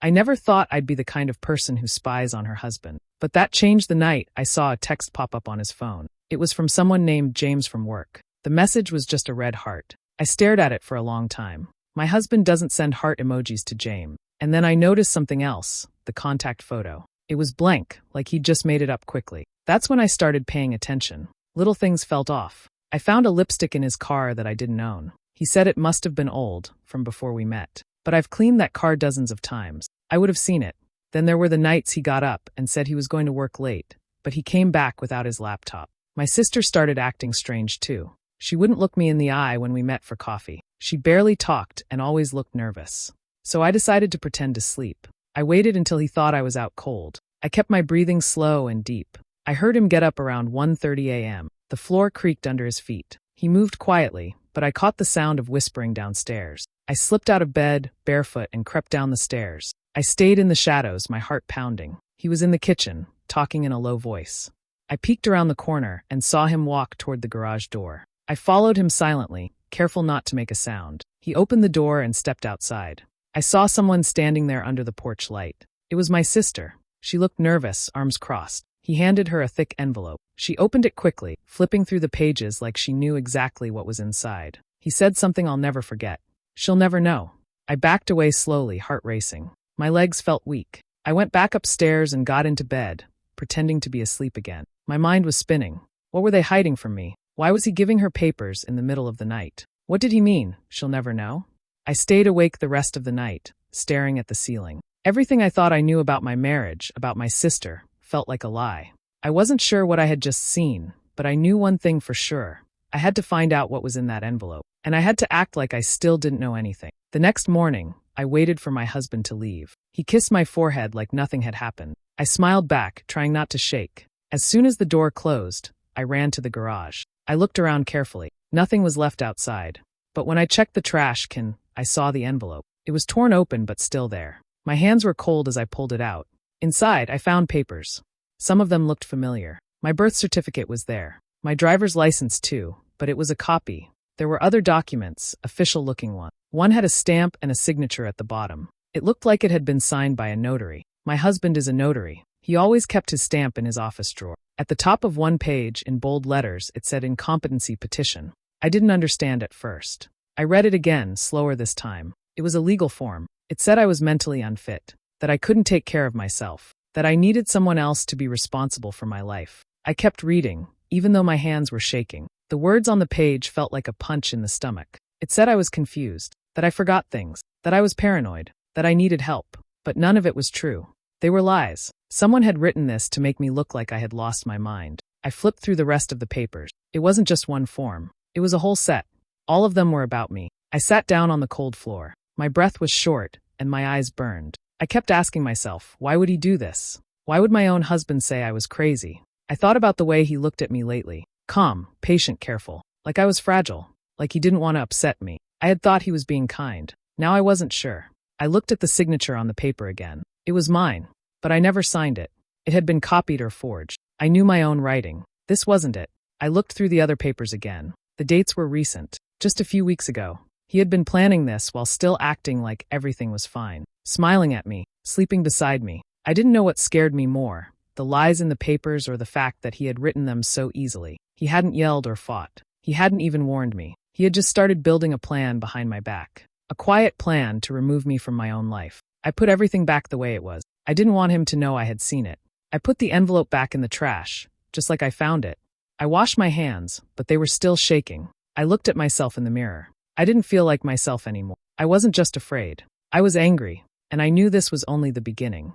I never thought I'd be the kind of person who spies on her husband. But that changed the night I saw a text pop up on his phone. It was from someone named James from work. The message was just a red heart. I stared at it for a long time. My husband doesn't send heart emojis to James. And then I noticed something else, the contact photo. It was blank, like he'd just made it up quickly. That's when I started paying attention. Little things felt off. I found a lipstick in his car that I didn't own. He said it must have been old, from before we met. But I've cleaned that car dozens of times. I would have seen it. Then there were the nights he got up and said he was going to work late, but he came back without his laptop. My sister started acting strange too. She wouldn't look me in the eye when we met for coffee. She barely talked and always looked nervous. So I decided to pretend to sleep. I waited until he thought I was out cold. I kept my breathing slow and deep. I heard him get up around 1:30 a.m. The floor creaked under his feet. He moved quietly, but I caught the sound of whispering downstairs. I slipped out of bed, barefoot, and crept down the stairs. I stayed in the shadows, my heart pounding. He was in the kitchen, talking in a low voice. I peeked around the corner and saw him walk toward the garage door. I followed him silently, careful not to make a sound. He opened the door and stepped outside. I saw someone standing there under the porch light. It was my sister. She looked nervous, arms crossed. He handed her a thick envelope. She opened it quickly, flipping through the pages like she knew exactly what was inside. He said something I'll never forget. "She'll never know." I backed away slowly, heart racing. My legs felt weak. I went back upstairs and got into bed, pretending to be asleep again. My mind was spinning. What were they hiding from me? Why was he giving her papers in the middle of the night? What did he mean? She'll never know? I stayed awake the rest of the night, staring at the ceiling. Everything I thought I knew about my marriage, about my sister, felt like a lie. I wasn't sure what I had just seen, but I knew one thing for sure. I had to find out what was in that envelope, and I had to act like I still didn't know anything. The next morning, I waited for my husband to leave. He kissed my forehead like nothing had happened. I smiled back, trying not to shake. As soon as the door closed, I ran to the garage. I looked around carefully. Nothing was left outside. But when I checked the trash can, I saw the envelope. It was torn open but still there. My hands were cold as I pulled it out. Inside, I found papers. Some of them looked familiar. My birth certificate was there. My driver's license too, but it was a copy. There were other documents, official-looking ones. One had a stamp and a signature at the bottom. It looked like it had been signed by a notary. My husband is a notary. He always kept his stamp in his office drawer. At the top of one page, in bold letters, it said incompetency petition. I didn't understand at first. I read it again, slower this time. It was a legal form. It said I was mentally unfit, that I couldn't take care of myself, that I needed someone else to be responsible for my life. I kept reading, even though my hands were shaking. The words on the page felt like a punch in the stomach. It said I was confused, that I forgot things, that I was paranoid, that I needed help. But none of it was true. They were lies. Someone had written this to make me look like I had lost my mind. I flipped through the rest of the papers. It wasn't just one form. It was a whole set. All of them were about me. I sat down on the cold floor. My breath was short, and my eyes burned. I kept asking myself, why would he do this? Why would my own husband say I was crazy? I thought about the way he looked at me lately. Calm, patient, careful. Like I was fragile. Like he didn't want to upset me. I had thought he was being kind. Now I wasn't sure. I looked at the signature on the paper again. It was mine, but I never signed it. It had been copied or forged. I knew my own writing. This wasn't it. I looked through the other papers again. The dates were recent, just a few weeks ago. He had been planning this while still acting like everything was fine, smiling at me, sleeping beside me. I didn't know what scared me more, the lies in the papers or the fact that he had written them so easily. He hadn't yelled or fought. He hadn't even warned me. He had just started building a plan behind my back. A quiet plan to remove me from my own life. I put everything back the way it was. I didn't want him to know I had seen it. I put the envelope back in the trash, just like I found it. I washed my hands, but they were still shaking. I looked at myself in the mirror. I didn't feel like myself anymore. I wasn't just afraid. I was angry, and I knew this was only the beginning.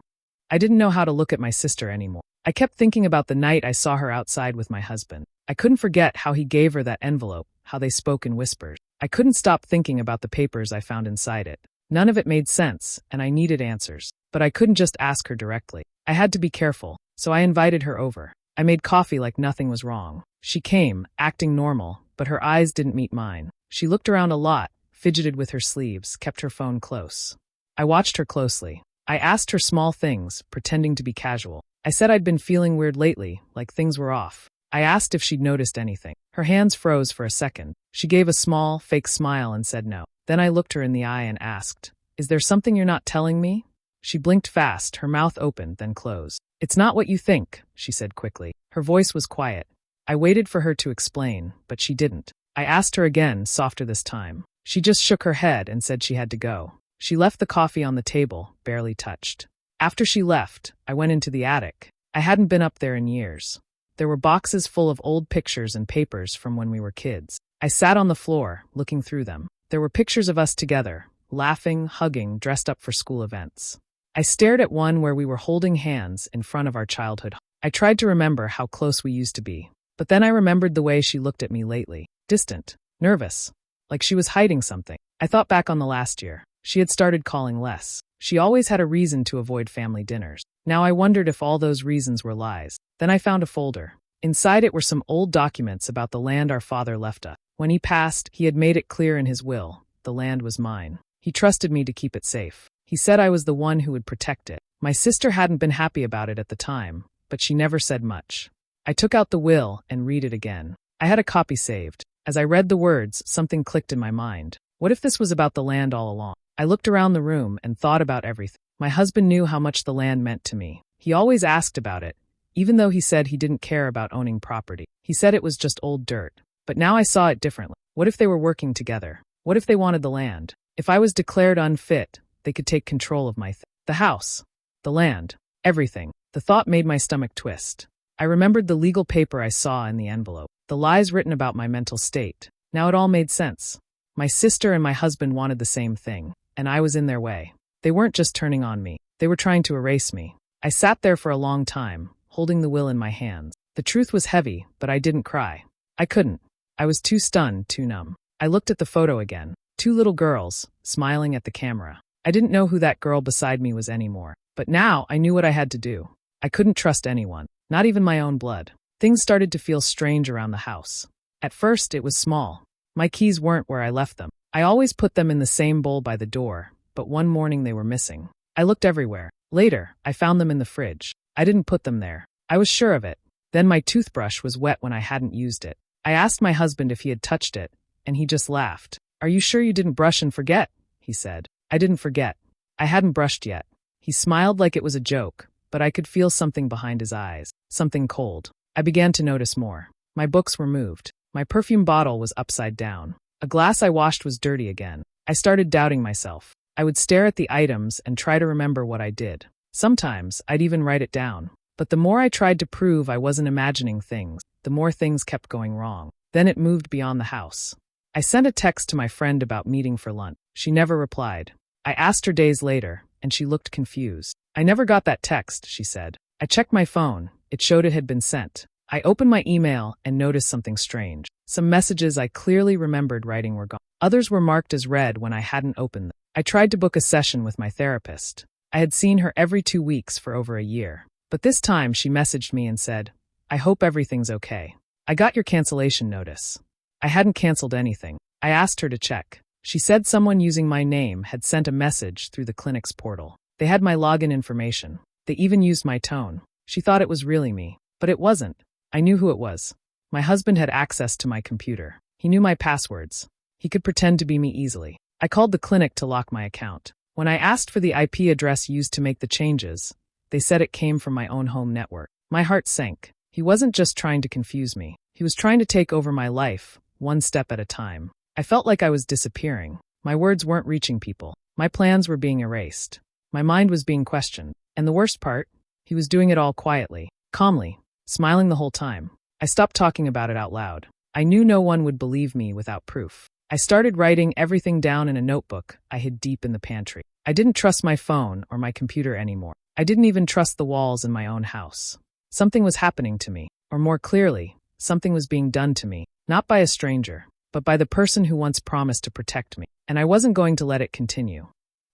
I didn't know how to look at my sister anymore. I kept thinking about the night I saw her outside with my husband. I couldn't forget how he gave her that envelope, how they spoke in whispers. I couldn't stop thinking about the papers I found inside it. None of it made sense, and I needed answers. But I couldn't just ask her directly. I had to be careful, so I invited her over. I made coffee like nothing was wrong. She came, acting normal, but her eyes didn't meet mine. She looked around a lot, fidgeted with her sleeves, kept her phone close. I watched her closely. I asked her small things, pretending to be casual. I said I'd been feeling weird lately, like things were off. I asked if she'd noticed anything. Her hands froze for a second. She gave a small, fake smile and said no. Then I looked her in the eye and asked, "Is there something you're not telling me?" She blinked fast, her mouth opened, then closed. "It's not what you think," she said quickly. Her voice was quiet. I waited for her to explain, but she didn't. I asked her again, softer this time. She just shook her head and said she had to go. She left the coffee on the table, barely touched. After she left, I went into the attic. I hadn't been up there in years. There were boxes full of old pictures and papers from when we were kids. I sat on the floor, looking through them. There were pictures of us together, laughing, hugging, dressed up for school events. I stared at one where we were holding hands in front of our childhood. I tried to remember how close we used to be. But then I remembered the way she looked at me lately. Distant, nervous, like she was hiding something. I thought back on the last year. She had started calling less. She always had a reason to avoid family dinners. Now I wondered if all those reasons were lies. Then I found a folder. Inside it were some old documents about the land our father left us. When he passed, he had made it clear in his will, the land was mine. He trusted me to keep it safe. He said I was the one who would protect it. My sister hadn't been happy about it at the time, but she never said much. I took out the will and read it again. I had a copy saved. As I read the words, something clicked in my mind. What if this was about the land all along? I looked around the room and thought about everything. My husband knew how much the land meant to me. He always asked about it, even though he said he didn't care about owning property. He said it was just old dirt. But now I saw it differently. What if they were working together? What if they wanted the land? If I was declared unfit, they could take control of the house, the land, everything. The thought made my stomach twist. I remembered the legal paper I saw in the envelope, the lies written about my mental state. Now it all made sense. My sister and my husband wanted the same thing, and I was in their way. They weren't just turning on me. They were trying to erase me. I sat there for a long time, holding the will in my hands. The truth was heavy, but I didn't cry. I couldn't. I was too stunned, too numb. I looked at the photo again. 2 little girls, smiling at the camera. I didn't know who that girl beside me was anymore. But now I knew what I had to do. I couldn't trust anyone, not even my own blood. Things started to feel strange around the house. At first, it was small. My keys weren't where I left them. I always put them in the same bowl by the door, but one morning they were missing. I looked everywhere. Later, I found them in the fridge. I didn't put them there. I was sure of it. Then my toothbrush was wet when I hadn't used it. I asked my husband if he had touched it, and he just laughed. "Are you sure you didn't brush and forget?" he said. I didn't forget. I hadn't brushed yet. He smiled like it was a joke, but I could feel something behind his eyes, something cold. I began to notice more. My books were moved. My perfume bottle was upside down. A glass I washed was dirty again. I started doubting myself. I would stare at the items and try to remember what I did. Sometimes, I'd even write it down. But the more I tried to prove I wasn't imagining things, the more things kept going wrong. Then it moved beyond the house. I sent a text to my friend about meeting for lunch. She never replied. I asked her days later, and she looked confused. "I never got that text," she said. I checked my phone. It showed it had been sent. I opened my email and noticed something strange. Some messages I clearly remembered writing were gone. Others were marked as read when I hadn't opened them. I tried to book a session with my therapist. I had seen her every 2 weeks for over a year. But this time she messaged me and said, "I hope everything's okay. I got your cancellation notice." I hadn't canceled anything. I asked her to check. She said someone using my name had sent a message through the clinic's portal. They had my login information. They even used my tone. She thought it was really me. But it wasn't. I knew who it was. My husband had access to my computer. He knew my passwords. He could pretend to be me easily. I called the clinic to lock my account. When I asked for the IP address used to make the changes, they said it came from my own home network. My heart sank. He wasn't just trying to confuse me. He was trying to take over my life, one step at a time. I felt like I was disappearing. My words weren't reaching people. My plans were being erased. My mind was being questioned. And the worst part, he was doing it all quietly, calmly, smiling the whole time. I stopped talking about it out loud. I knew no one would believe me without proof. I started writing everything down in a notebook I hid deep in the pantry. I didn't trust my phone or my computer anymore. I didn't even trust the walls in my own house. Something was happening to me, or more clearly, something was being done to me, not by a stranger, but by the person who once promised to protect me, and I wasn't going to let it continue.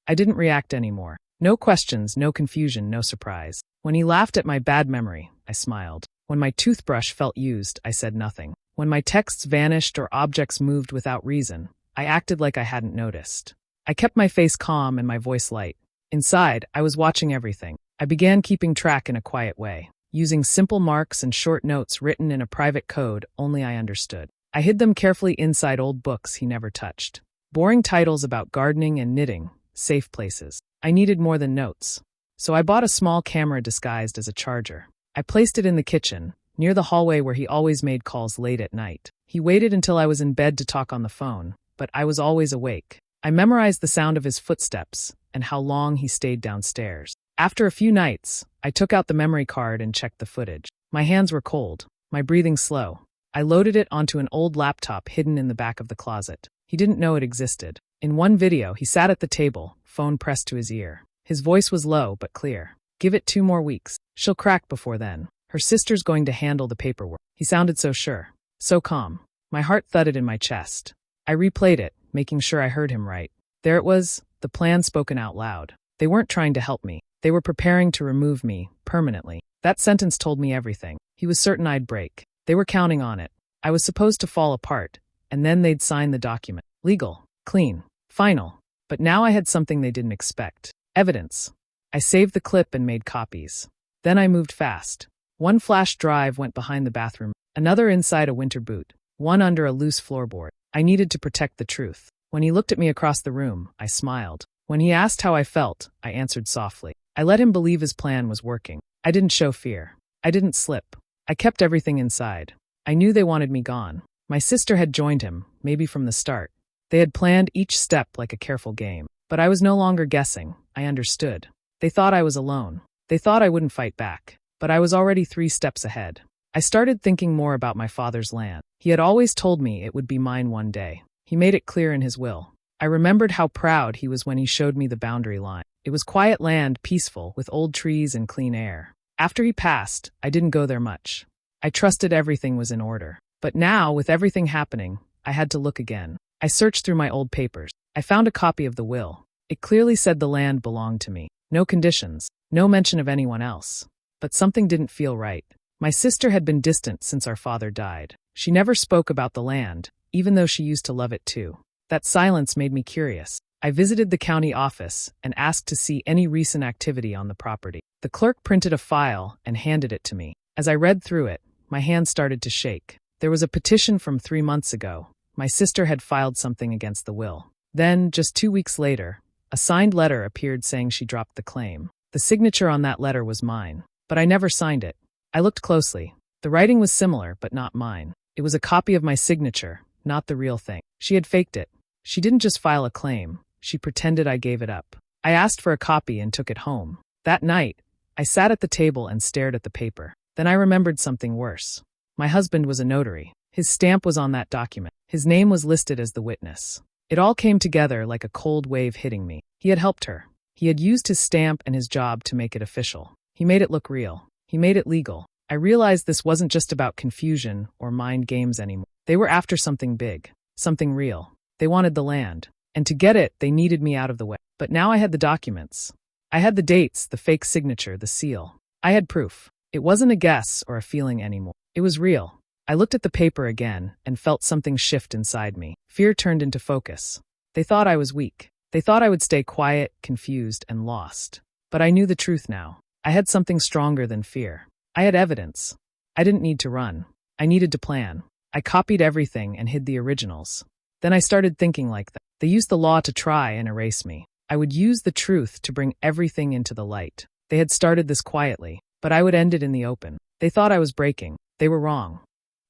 I didn't react anymore. No questions, no confusion, no surprise. When he laughed at my bad memory, I smiled. When my toothbrush felt used, I said nothing. When my texts vanished or objects moved without reason, I acted like I hadn't noticed. I kept my face calm and my voice light. Inside, I was watching everything. I began keeping track in a quiet way, using simple marks and short notes written in a private code only I understood. I hid them carefully inside old books he never touched. Boring titles about gardening and knitting, safe places. I needed more than notes. So I bought a small camera disguised as a charger. I placed it in the kitchen, near the hallway where he always made calls late at night. He waited until I was in bed to talk on the phone, but I was always awake. I memorized the sound of his footsteps and how long he stayed downstairs. After a few nights, I took out the memory card and checked the footage. My hands were cold, my breathing slow. I loaded it onto an old laptop hidden in the back of the closet. He didn't know it existed. In one video, he sat at the table, phone pressed to his ear. His voice was low but clear. "Give it 2 more weeks. She'll crack before then. Her sister's going to handle the paperwork." He sounded so sure, so calm. My heart thudded in my chest. I replayed it, making sure I heard him right. There it was, the plan spoken out loud. They weren't trying to help me. They were preparing to remove me, permanently. That sentence told me everything. He was certain I'd break. They were counting on it. I was supposed to fall apart, and then they'd sign the document. Legal, clean, final. But now I had something they didn't expect. Evidence. I saved the clip and made copies. Then I moved fast. One flash drive went behind the bathroom, another inside a winter boot, one under a loose floorboard. I needed to protect the truth. When he looked at me across the room, I smiled. When he asked how I felt, I answered softly. I let him believe his plan was working. I didn't show fear. I didn't slip. I kept everything inside. I knew they wanted me gone. My sister had joined him, maybe from the start. They had planned each step like a careful game. But I was no longer guessing. I understood. They thought I was alone. They thought I wouldn't fight back. But I was already 3 steps ahead. I started thinking more about my father's land. He had always told me it would be mine one day. He made it clear in his will. I remembered how proud he was when he showed me the boundary line. It was quiet land, peaceful, with old trees and clean air. After he passed, I didn't go there much. I trusted everything was in order. But now, with everything happening, I had to look again. I searched through my old papers. I found a copy of the will. It clearly said the land belonged to me. No conditions, no mention of anyone else. But something didn't feel right. My sister had been distant since our father died. She never spoke about the land, even though she used to love it too. That silence made me curious. I visited the county office and asked to see any recent activity on the property. The clerk printed a file and handed it to me. As I read through it, my hand started to shake. There was a petition from 3 months ago. My sister had filed something against the will. Then, just 2 weeks later, a signed letter appeared saying she dropped the claim. The signature on that letter was mine, but I never signed it. I looked closely. The writing was similar, but not mine. It was a copy of my signature, not the real thing. She had faked it. She didn't just file a claim. She pretended I gave it up. I asked for a copy and took it home. That night, I sat at the table and stared at the paper. Then I remembered something worse. My husband was a notary. His stamp was on that document. His name was listed as the witness. It all came together like a cold wave hitting me. He had helped her. He had used his stamp and his job to make it official. He made it look real. He made it legal. I realized this wasn't just about confusion or mind games anymore. They were after something big, something real. They wanted the land. And to get it, they needed me out of the way. But now I had the documents. I had the dates, the fake signature, the seal. I had proof. It wasn't a guess or a feeling anymore. It was real. I looked at the paper again and felt something shift inside me. Fear turned into focus. They thought I was weak. They thought I would stay quiet, confused, and lost. But I knew the truth now. I had something stronger than fear. I had evidence. I didn't need to run. I needed to plan. I copied everything and hid the originals. Then I started thinking like that. They used the law to try and erase me. I would use the truth to bring everything into the light. They had started this quietly, but I would end it in the open. They thought I was breaking. They were wrong.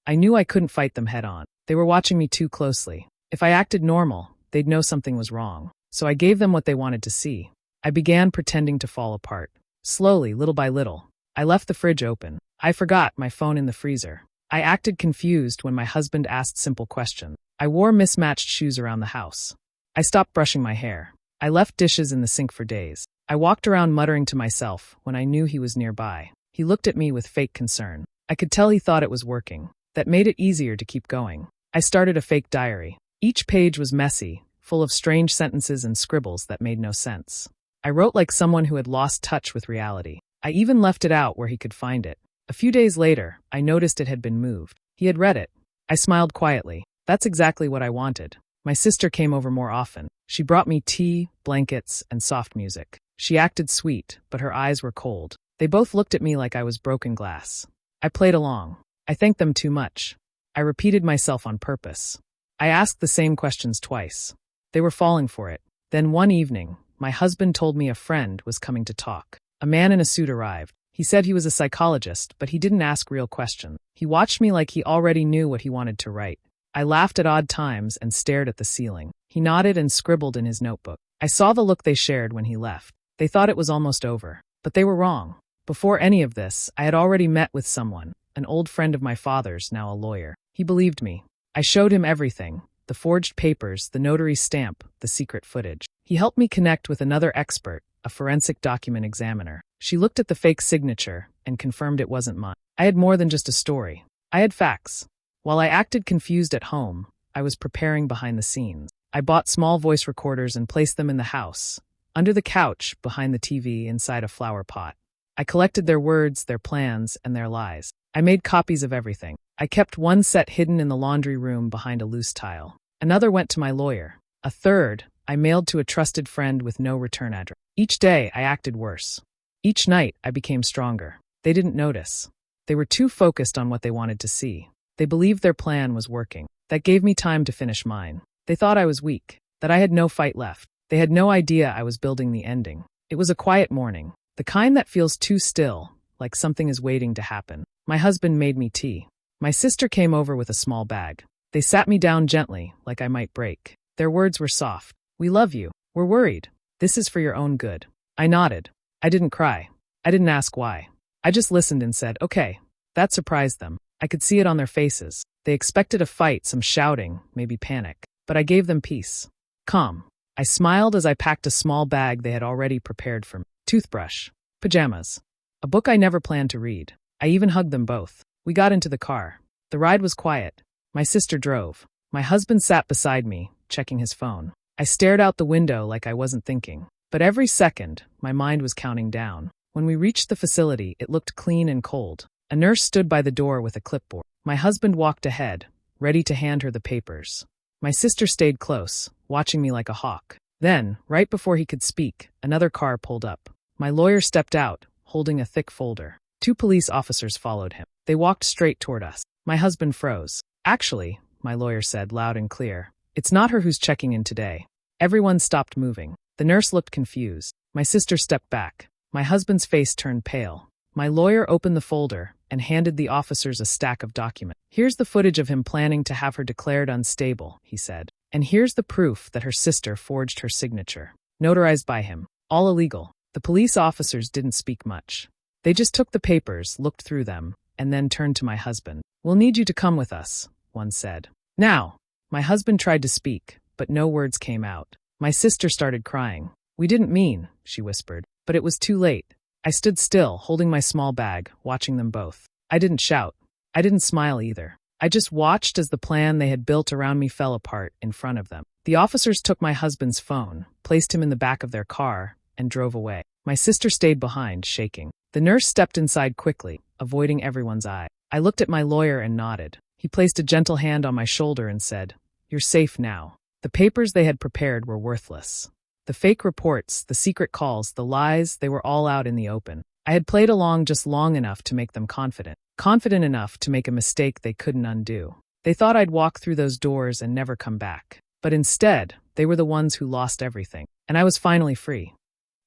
I knew I couldn't fight them head on. They were watching me too closely. If I acted normal, they'd know something was wrong. So I gave them what they wanted to see. I began pretending to fall apart. Slowly, little by little. I left the fridge open. I forgot my phone in the freezer. I acted confused when my husband asked simple questions. I wore mismatched shoes around the house. I stopped brushing my hair. I left dishes in the sink for days. I walked around muttering to myself when I knew he was nearby. He looked at me with fake concern. I could tell he thought it was working. That made it easier to keep going. I started a fake diary. Each page was messy, full of strange sentences and scribbles that made no sense. I wrote like someone who had lost touch with reality. I even left it out where he could find it. A few days later, I noticed it had been moved. He had read it. I smiled quietly. That's exactly what I wanted. My sister came over more often. She brought me tea, blankets, and soft music. She acted sweet, but her eyes were cold. They both looked at me like I was broken glass. I played along. I thanked them too much. I repeated myself on purpose. I asked the same questions twice. They were falling for it. Then one evening, my husband told me a friend was coming to talk. A man in a suit arrived. He said he was a psychologist, but he didn't ask real questions. He watched me like he already knew what he wanted to write. I laughed at odd times and stared at the ceiling. He nodded and scribbled in his notebook. I saw the look they shared when he left. They thought it was almost over. But they were wrong. Before any of this, I had already met with someone, an old friend of my father's, now a lawyer. He believed me. I showed him everything. The forged papers, the notary stamp, the secret footage. He helped me connect with another expert, a forensic document examiner. She looked at the fake signature and confirmed it wasn't mine. I had more than just a story. I had facts. While I acted confused at home, I was preparing behind the scenes. I bought small voice recorders and placed them in the house, under the couch, behind the TV, inside a flower pot. I collected their words, their plans, and their lies. I made copies of everything. I kept one set hidden in the laundry room behind a loose tile. Another went to my lawyer. A third, I mailed to a trusted friend with no return address. Each day, I acted worse. Each night, I became stronger. They didn't notice. They were too focused on what they wanted to see. They believed their plan was working. That gave me time to finish mine. They thought I was weak, that I had no fight left. They had no idea I was building the ending. It was a quiet morning, the kind that feels too still, like something is waiting to happen. My husband made me tea. My sister came over with a small bag. They sat me down gently, like I might break. Their words were soft. "We love you. We're worried. This is for your own good." I nodded. I didn't cry. I didn't ask why. I just listened and said, "Okay." That surprised them. I could see it on their faces. They expected a fight, some shouting, maybe panic. But I gave them peace. Calm. I smiled as I packed a small bag they had already prepared for me. Toothbrush. Pajamas. A book I never planned to read. I even hugged them both. We got into the car. The ride was quiet. My sister drove. My husband sat beside me, checking his phone. I stared out the window like I wasn't thinking. But every second, my mind was counting down. When we reached the facility, it looked clean and cold. A nurse stood by the door with a clipboard. My husband walked ahead, ready to hand her the papers. My sister stayed close, watching me like a hawk. Then, right before he could speak, another car pulled up. My lawyer stepped out, holding a thick folder. 2 police officers followed him. They walked straight toward us. My husband froze. "Actually," my lawyer said loud and clear, "it's not her who's checking in today." Everyone stopped moving. The nurse looked confused. My sister stepped back. My husband's face turned pale. My lawyer opened the folder and handed the officers a stack of documents. "Here's the footage of him planning to have her declared unstable," he said. "And here's the proof that her sister forged her signature. Notarized by him. All illegal." The police officers didn't speak much. They just took the papers, looked through them, and then turned to my husband. "We'll need you to come with us," one said. "Now." My husband tried to speak, but no words came out. My sister started crying. "We didn't mean," she whispered. But it was too late. I stood still, holding my small bag, watching them both. I didn't shout. I didn't smile either. I just watched as the plan they had built around me fell apart in front of them. The officers took my husband's phone, placed him in the back of their car, and drove away. My sister stayed behind, shaking. The nurse stepped inside quickly, avoiding everyone's eye. I looked at my lawyer and nodded. He placed a gentle hand on my shoulder and said, "You're safe now." The papers they had prepared were worthless. The fake reports, the secret calls, the lies, they were all out in the open. I had played along just long enough to make them confident. Confident enough to make a mistake they couldn't undo. They thought I'd walk through those doors and never come back. But instead, they were the ones who lost everything. And I was finally free.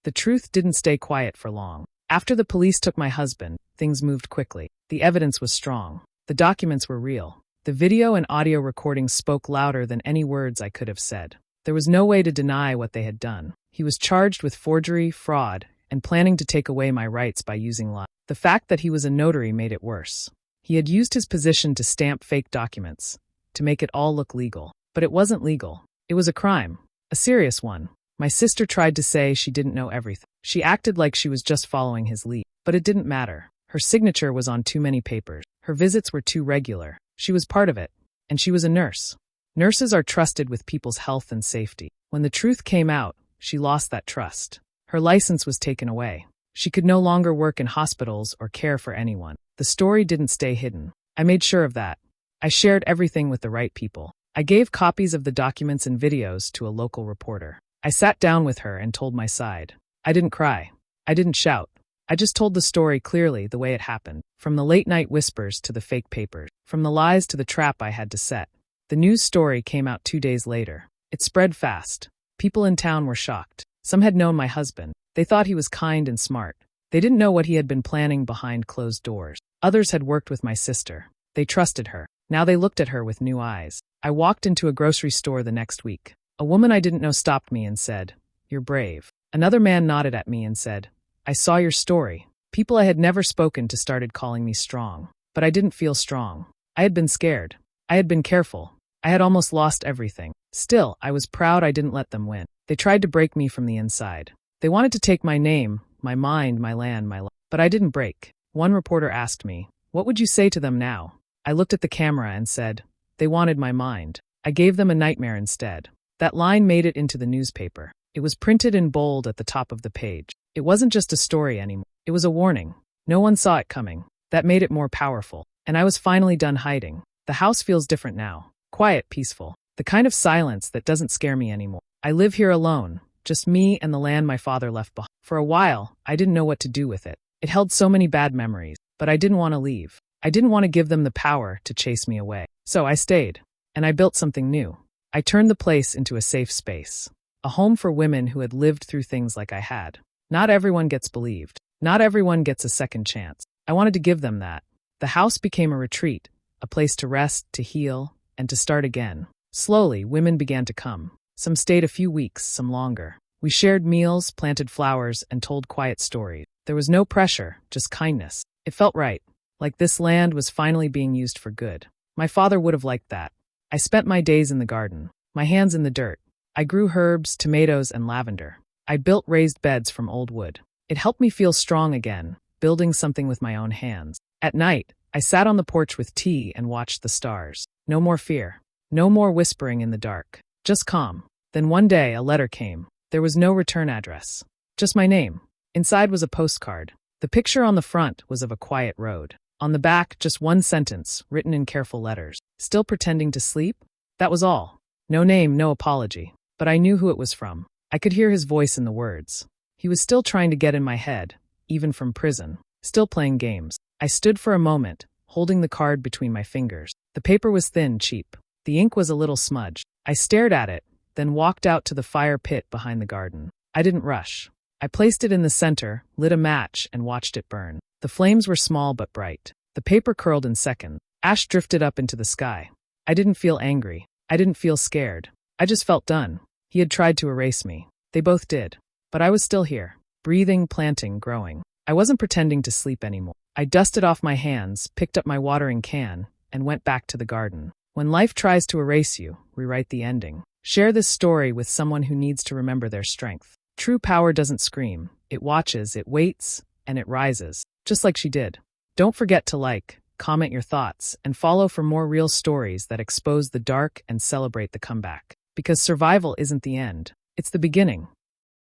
The truth didn't stay quiet for long. After the police took my husband, things moved quickly. The evidence was strong. The documents were real. The video and audio recordings spoke louder than any words I could have said. There was no way to deny what they had done. He was charged with forgery, fraud, and planning to take away my rights by using lies. The fact that he was a notary made it worse. He had used his position to stamp fake documents, to make it all look legal. But it wasn't legal. It was a crime. A serious one. My sister tried to say she didn't know everything. She acted like she was just following his lead. But it didn't matter. Her signature was on too many papers. Her visits were too regular. She was part of it. And she was a nurse. Nurses are trusted with people's health and safety. When the truth came out, she lost that trust. Her license was taken away. She could no longer work in hospitals or care for anyone. The story didn't stay hidden. I made sure of that. I shared everything with the right people. I gave copies of the documents and videos to a local reporter. I sat down with her and told my side. I didn't cry. I didn't shout. I just told the story clearly the way it happened. From the late-night whispers to the fake papers. From the lies to the trap I had to set. The news story came out 2 days later. It spread fast. People in town were shocked. Some had known my husband. They thought he was kind and smart. They didn't know what he had been planning behind closed doors. Others had worked with my sister. They trusted her. Now they looked at her with new eyes. I walked into a grocery store the next week. A woman I didn't know stopped me and said, "You're brave." Another man nodded at me and said, "I saw your story." People I had never spoken to started calling me strong. But I didn't feel strong. I had been scared. I had been careful. I had almost lost everything. Still, I was proud I didn't let them win. They tried to break me from the inside. They wanted to take my name, my mind, my land, my life. But I didn't break. One reporter asked me, "What would you say to them now?" I looked at the camera and said, "They wanted my mind. I gave them a nightmare instead." That line made it into the newspaper. It was printed in bold at the top of the page. It wasn't just a story anymore. It was a warning. No one saw it coming. That made it more powerful. And I was finally done hiding. The house feels different now. Quiet, peaceful. The kind of silence that doesn't scare me anymore. I live here alone. Just me and the land my father left behind. For a while, I didn't know what to do with it. It held so many bad memories, but I didn't want to leave. I didn't want to give them the power to chase me away. So I stayed. And I built something new. I turned the place into a safe space. A home for women who had lived through things like I had. Not everyone gets believed. Not everyone gets a second chance. I wanted to give them that. The house became a retreat, a place to rest, to heal, and to start again. Slowly, women began to come. Some stayed a few weeks, some longer. We shared meals, planted flowers, and told quiet stories. There was no pressure, just kindness. It felt right, like this land was finally being used for good. My father would have liked that. I spent my days in the garden, my hands in the dirt. I grew herbs, tomatoes, and lavender. I built raised beds from old wood. It helped me feel strong again, building something with my own hands. At night, I sat on the porch with tea and watched the stars. No more fear. No more whispering in the dark. Just calm. Then one day, a letter came. There was no return address. Just my name. Inside was a postcard. The picture on the front was of a quiet road. On the back, just one sentence, written in careful letters. "Still pretending to sleep?" That was all. No name, no apology. But I knew who it was from. I could hear his voice in the words. He was still trying to get in my head, even from prison. Still playing games. I stood for a moment, holding the card between my fingers. The paper was thin, cheap. The ink was a little smudged. I stared at it, then walked out to the fire pit behind the garden. I didn't rush. I placed it in the center, lit a match, and watched it burn. The flames were small but bright. The paper curled in seconds. Ash drifted up into the sky. I didn't feel angry. I didn't feel scared. I just felt done. He had tried to erase me. They both did. But I was still here. Breathing, planting, growing. I wasn't pretending to sleep anymore. I dusted off my hands, picked up my watering can, and went back to the garden. When life tries to erase you, rewrite the ending. Share this story with someone who needs to remember their strength. True power doesn't scream. It watches, it waits, and it rises. Just like she did. Don't forget to like, comment your thoughts, and follow for more real stories that expose the dark and celebrate the comeback. Because survival isn't the end. It's the beginning.